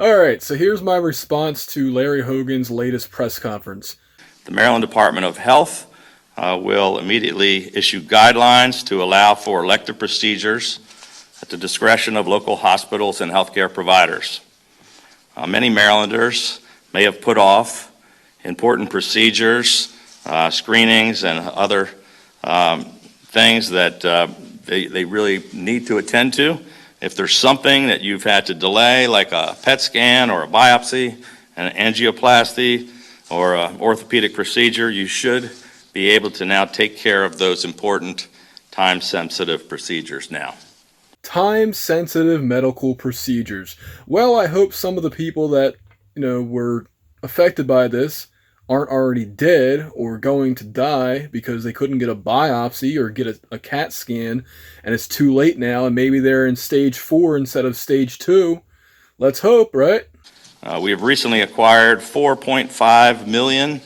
All right, so here's my response to Larry Hogan's latest press conference. The Maryland Department of Health will immediately issue guidelines to allow for elective procedures at the discretion of local hospitals and healthcare providers. Many Marylanders may have put off important procedures, screenings, and other things that they really need to attend to. If there's something that you've had to delay, like a PET scan or a biopsy, an angioplasty, or an orthopedic procedure, you should be able to now take care of those important time-sensitive procedures now. Time-sensitive medical procedures. Well, I hope some of the people that, were affected by this aren't already dead or going to die because they couldn't get a biopsy or get a CAT scan, and it's too late now, and maybe they're in stage 4 instead of stage 2. Let's hope, right? We have recently acquired 4.5 million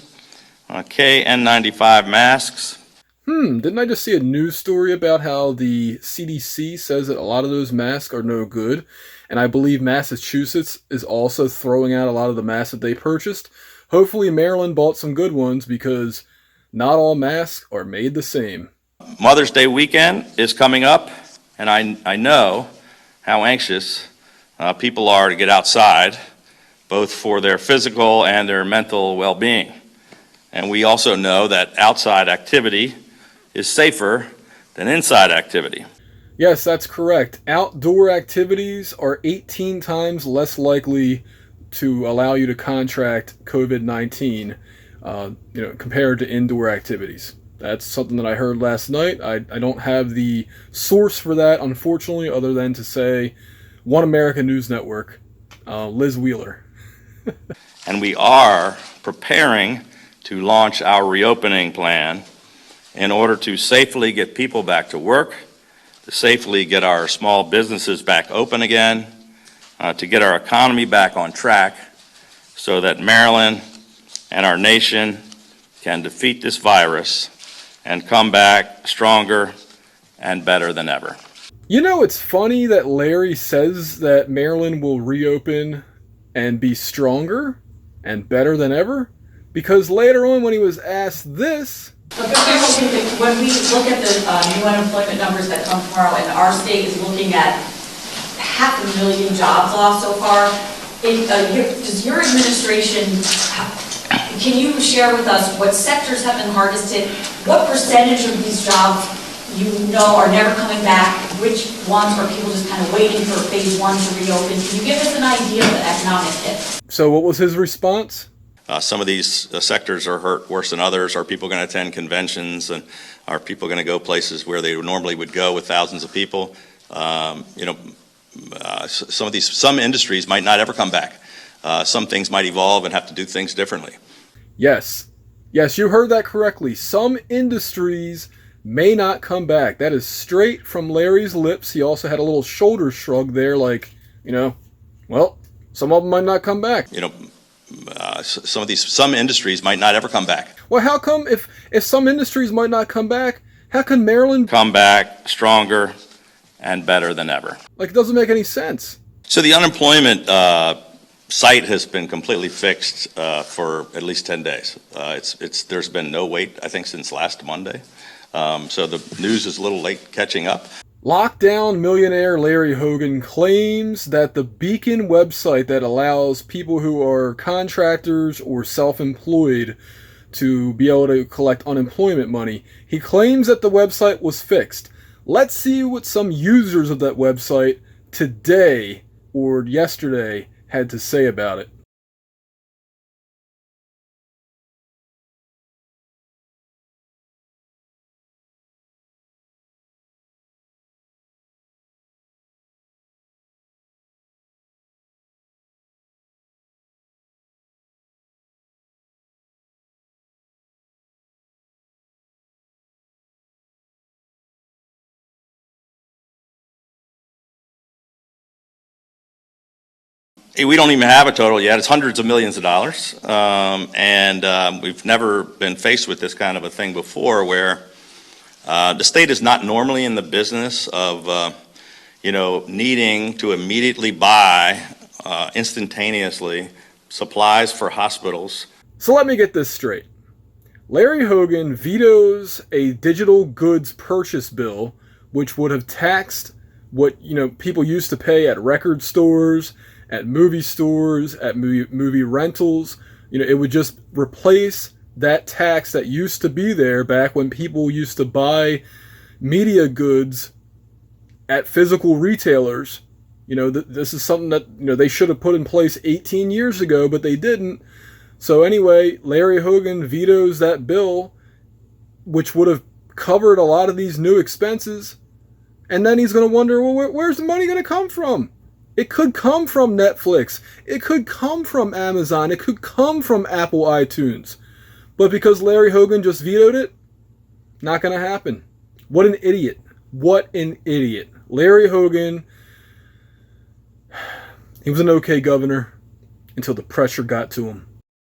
KN95 masks. Didn't I just see a news story about how the CDC says that a lot of those masks are no good, and I believe Massachusetts is also throwing out a lot of the masks that they purchased. Hopefully Maryland bought some good ones because not all masks are made the same. Mother's Day weekend is coming up, and I know how anxious people are to get outside, both for their physical and their mental well-being. And we also know that outside activity is safer than inside activity. Yes, that's correct. Outdoor activities are 18 times less likely to allow you to contract COVID-19, compared to indoor activities. That's something that I heard last night. I don't have the source for that, unfortunately, other than to say One America News Network, Liz Wheeler. And we are preparing to launch our reopening plan in order to safely get people back to work, to safely get our small businesses back open again, to get our economy back on track so that Maryland and our nation can defeat this virus and come back stronger and better than ever. It's funny that Larry says that Maryland will reopen and be stronger and better than ever, because later on when he was asked this, when we look at the new unemployment numbers that come tomorrow, and our state is looking at 500,000 jobs lost so far, does your administration, can you share with us what sectors have been hardest hit? What percentage of these jobs are never coming back? Which ones are people just kind of waiting for phase 1 to reopen? Can you give us an idea of the economic hit? So what was his response? Some of these sectors are hurt worse than others. Are people going to attend conventions, and are people going to go places where they normally would go with thousands of people? Some industries might not ever come back. Some things might evolve and have to do things differently. Yes, you heard that correctly. Some industries may not come back. That is straight from Larry's lips. He also had a little shoulder shrug there, like, well, some of them might not come back. Some industries might not ever come back. Well, how come if some industries might not come back, how can Maryland come back stronger and better than ever? Like, it doesn't make any sense. So the unemployment site has been completely fixed for at least 10 days. There's been no wait, I think, since last Monday. So the news is a little late catching up. Lockdown millionaire Larry Hogan claims that the Beacon website that allows people who are contractors or self-employed to be able to collect unemployment money, he claims that the website was fixed. Let's see what some users of that website today or yesterday had to say about it. We don't even have a total yet. It's hundreds of millions of dollars. And we've never been faced with this kind of a thing before, where the state is not normally in the business of, needing to immediately buy instantaneously supplies for hospitals. So let me get this straight. Larry Hogan vetoes a digital goods purchase bill, which would have taxed what people used to pay at record stores, at movie stores, at movie rentals. It would just replace that tax that used to be there back when people used to buy media goods at physical retailers. This is something that they should have put in place 18 years ago, but they didn't. So anyway, Larry Hogan vetoes that bill, which would have covered a lot of these new expenses. And then he's going to wonder, well, where's the money going to come from? It could come from Netflix. It could come from Amazon. It could come from Apple iTunes. But because Larry Hogan just vetoed it, not going to happen. What an idiot. What an idiot. Larry Hogan, he was an okay governor until the pressure got to him.